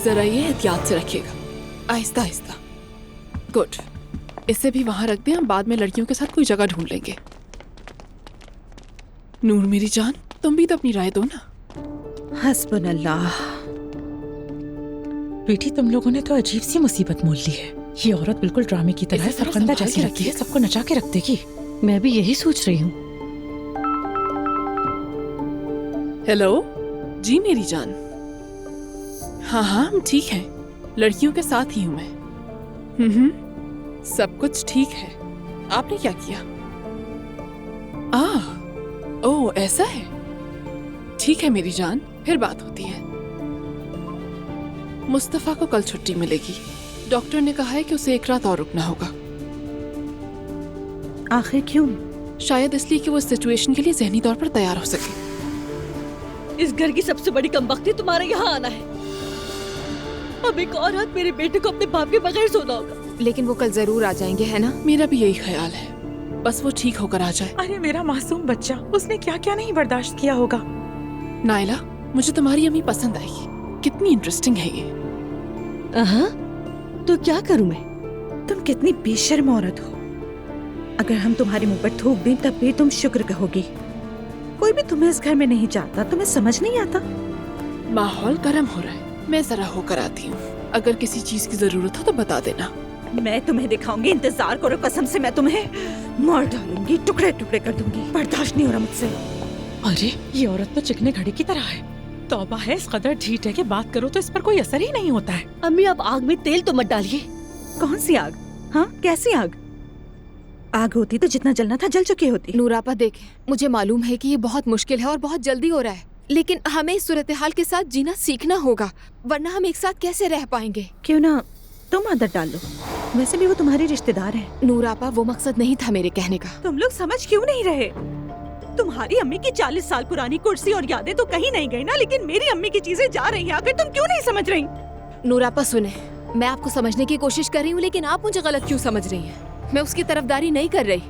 जरा ये एहतियात से रखिएगा, आहिस्ता आहिस्ता। गुड, इसे भी वहां रख दें, हम बाद में लड़कियों के साथ कोई जगह ढूंढ लेंगे। नूर मेरी जान, तुम भी तो अपनी राय दो ना। हस्बुनल्लाह। बेटी तुम लोगों ने तो अजीब सी मुसीबत मोल ली है। ये औरत बिल्कुल ड्रामे की तरह फरकंदा जैसी लगती है, सबको नचा के रख देगी। मैं भी यही सोच रही हूँ। हेलो जी मेरी जान। हाँ हाँ हम ठीक हैं, लड़कियों के साथ ही हूँ मैं। सब कुछ ठीक है। आपने क्या किया? ओह ऐसा है, ठीक है मेरी जान, फिर बात होती है। मुस्तफा को कल छुट्टी मिलेगी, डॉक्टर ने कहा है कि उसे एक रात और रुकना होगा। आखिर क्यों? शायद इसलिए कि वो इस सिचुएशन के लिए ज़हनी तौर पर तैयार हो सके। इस घर की सबसे बड़ी कमबख्ती तुम्हारा यहाँ आना है। अब एक और रात मेरे बेटे को अपने बाप के बगैर सोना होगा। लेकिन वो कल जरूर आ जाएंगे, है ना? मेरा भी यही ख्याल है, बस वो ठीक होकर आ जाए। अरे मेरा मासूम बच्चा, उसने क्या क्या नहीं बर्दाश्त किया होगा। नाइला, मुझे तुम्हारी अम्मी पसंद आई, कितनी इंटरेस्टिंग है ये। तो क्या करूं मैं? तुम कितनी बेशर्म औरत हो। अगर हम तुम्हारे मुंह पर थूक दें तब भी तुम शुक्र कहोगी। कोई भी तुम्हें इस घर में नहीं चाहता, तुम्हें समझ नहीं आता। माहौल गर्म हो रहा है, मैं जरा होकर आती हूँ। अगर किसी चीज की जरूरत हो तो बता देना। मैं तुम्हें दिखाऊंगी, इंतजार करो। कसम से मैं तुम्हें मार डालूंगी, टुकड़े टुकड़े कर दूंगी। बर्दाश्त नहीं हो रहा मुझसे। अरे ये औरत तो चिकने घड़े की तरह है। तौबा है, इस कदर ढीठ है कि बात करो तो इस पर कोई असर ही नहीं होता है। अम्मी आप आग में तेल तो मत डालिए। कौन सी आग? हाँ कैसी आग? आग होती तो जितना जलना था जल चुकी होती। नूरापा देखें, मुझे मालूम है कि ये बहुत मुश्किल है और बहुत जल्दी हो रहा है, लेकिन हमें इस सूरत हाल के साथ जीना सीखना होगा, वरना हम एक साथ कैसे रह पाएंगे। क्यों ना तुम आदत डाल लो, वैसे भी वो तुम्हारी रिश्तेदार है। नूरापा वो मकसद नहीं था मेरे कहने का। तुम लोग समझ क्यों नहीं रहे? तुम्हारी अम्मी की 40 साल पुरानी कुर्सी और यादें तो कहीं नहीं गई ना, लेकिन मेरी अम्मी की चीजें जा रही हैं। आखिर तुम क्यों नहीं समझ रही? नूरापा सुने, मैं आपको समझने की कोशिश कर रही हूँ, लेकिन आप मुझे गलत क्यों समझ रही हैं? मैं उसकी तरफदारी नहीं कर रही।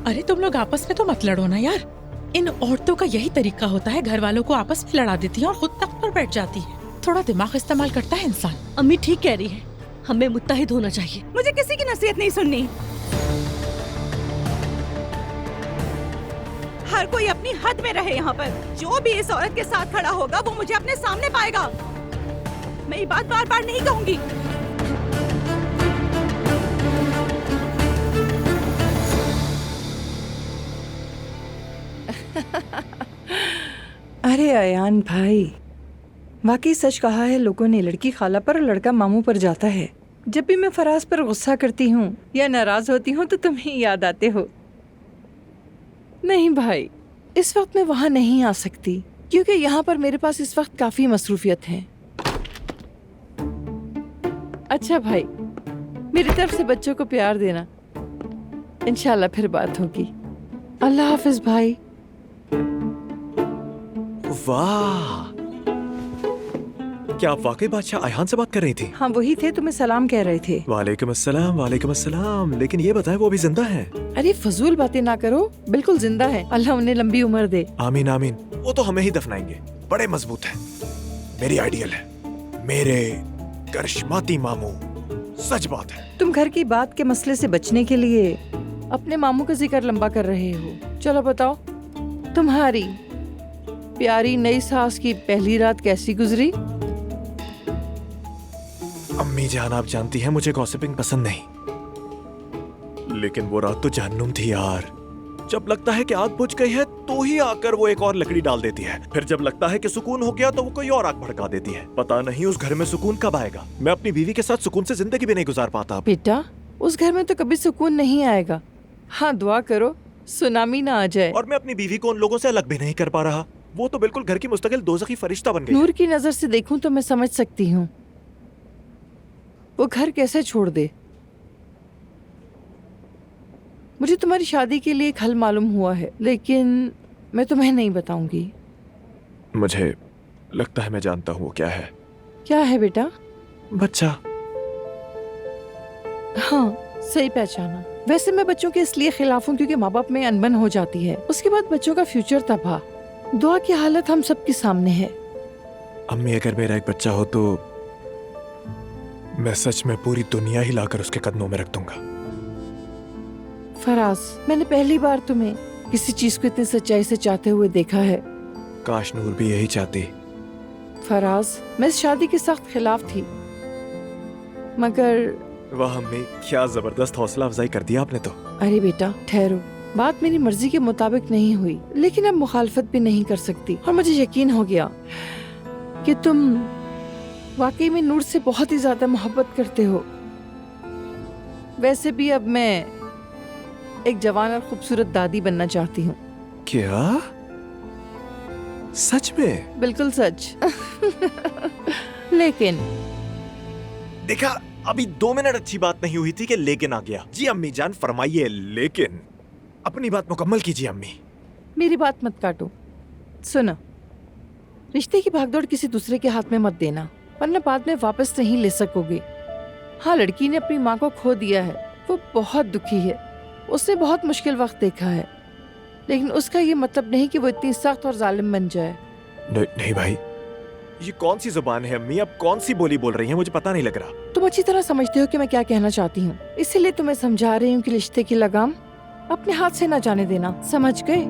अरे तुम लोग आपस में तो मत लड़ो ना यार। इन औरतों का यही तरीका होता है, घर वालों को आपस में लड़ा देती है और खुद तख्त पर बैठ जाती है। थोड़ा दिमाग इस्तेमाल करता है इंसान। अम्मी ठीक कह रही है, हमें मुत्तहिद होना चाहिए। मुझे किसी की नसीहत नहीं सुननी। हर कोई अपनी हद में रहे यहाँ पर। जो भी इस औरत के साथ खड़ा होगा वो मुझे अपने सामने पाएगा। मैं ये बात बार बार नहीं कहूंगी। अरे अयान भाई, वाकई सच कहा है लोगों ने, लड़की खाला पर और लड़का मामू पर जाता है। जब भी मैं फराज पर गुस्सा करती हूँ या नाराज होती हूँ तो तुम ही याद आते हो। नहीं भाई, इस वक्त मैं वहाँ नहीं आ सकती क्योंकि यहाँ पर मेरे पास इस वक्त काफी मसरूफियत है। अच्छा भाई, मेरी तरफ से बच्चों को प्यार देना, इंशाल्लाह फिर बात होगी। अल्लाह हाफिज भाई। वाह, क्या आप वाकई बादशाह अयान से बात कर रही थी? हाँ वही थे, तुम्हें सलाम कह रहे थे। वालेकुम अस्सलाम, वालेकुम अस्सलाम। लेकिन ये बताएं वो अभी जिंदा हैं? अरे फजूल बातें ना करो, बिल्कुल जिंदा है, अल्लाह उन्हें लंबी उम्र दे। आमीन आमीन। वो तो हमें ही दफनाएंगे, बड़े मजबूत हैं। मेरी आइडियल है, मेरे करिश्माती मामू। सच बात है। तुम घर की बात के मसले से बचने के लिए अपने मामू का जिक्र लंबा कर रहे हो। चलो बताओ, तुम्हारी प्यारी नई सास की पहली रात कैसी गुजरी? अम्मी जान, आप जानती हैं मुझे गॉसिपिंग पसंद नहीं, लेकिन वो रात तो जहन्नुम थी यार। जब लगता है कि आग बुझ गई है तो ही आकर वो एक और लकड़ी डाल देती है, फिर जब लगता है कि सुकून हो गया तो वो कोई और आग भड़का देती है। पता नहीं उस घर में सुकून कब आएगा। मैं अपनी बीवी के साथ सुकून से जिंदगी भी नहीं गुजार पाता। बेटा, उस घर में तो कभी सुकून नहीं आएगा। हाँ दुआ करो सुनामी ना आ जाए। और मैं अपनी बीवी को उन लोगों से अलग भी नहीं कर पा रहा। वो तो बिल्कुल घर की मुस्तकिल दोज़खी फरिश्ता बन गई। नूर की नजर से देखूं तो मैं समझ सकती हूँ वो घर कैसे छोड़ दे। मुझे तुम्हारी शादी के लिए एक हल मालूम हुआ है, लेकिन मैं तुम्हें नहीं बताऊंगी। मुझे लगता है मैं जानता हूँ वो क्या है। क्या है बेटा? बच्चा। हाँ सही पहचाना। वैसे मैं बच्चों के इसलिए खिलाफ हूँ क्योंकि माँ बाप में अनबन हो जाती है, उसके बाद बच्चों का फ्यूचर तबाह। दुआ की हालत हम सबके सामने है। अम्मी, अगर मेरा एक बच्चा हो तो मैं सच में पूरी दुनिया ही लाकर उसके कदमों में रख दूंगा। फराज, मैंने पहली बार तुम्हें किसी चीज को इतनी सच्चाई से चाहते हुए देखा है। काश नूर भी यही चाहती। फराज, मैं इस शादी के सख्त खिलाफ थी, मगर वाह अम्मी, क्या जबरदस्त हौसला अफजाई कर दिया आपने तो। अरे बेटा ठहरो, बात मेरी मर्जी के मुताबिक नहीं हुई, लेकिन अब मुखालफत भी नहीं कर सकती। और मुझे यकीन हो गया कि तुम वाकई में नूर से बहुत ही ज्यादा मोहब्बत करते हो। वैसे भी अब मैं एक जवान और खूबसूरत दादी बनना चाहती हूँ। क्या? सच में? बिल्कुल सच। लेकिन देखा, अभी 2 मिनट अच्छी बात नहीं हुई थी कि लेकिन आ गया। जी अम्मी जान फरमाइए, लेकिन अपनी बात मुकम्मल कीजिए अम्मी। मेरी बात मत काटो। सुनो, रिश्ते की भागदौड़ किसी दूसरे के हाथ में मत देना, वरना बाद में वापस नहीं ले सकोगे। हाँ, लड़की ने अपनी माँ को खो दिया है, वो बहुत दुखी है, उसने बहुत मुश्किल वक्त देखा है, लेकिन उसका ये मतलब नहीं कि वो इतनी सख्त और जालिम बन जाए। नहीं भाई, ये कौन सी जुबान है अम्मी? आप कौन सी बोली बोल रही हैं? मुझे पता नहीं लग रहा। तुम अच्छी तरह समझते हो कि मैं क्या कहना चाहती हूँ, इसीलिए तुम्हें समझा रही हूँ कि रिश्ते की लगाम अपने हाथ से न जाने देना, समझ गए?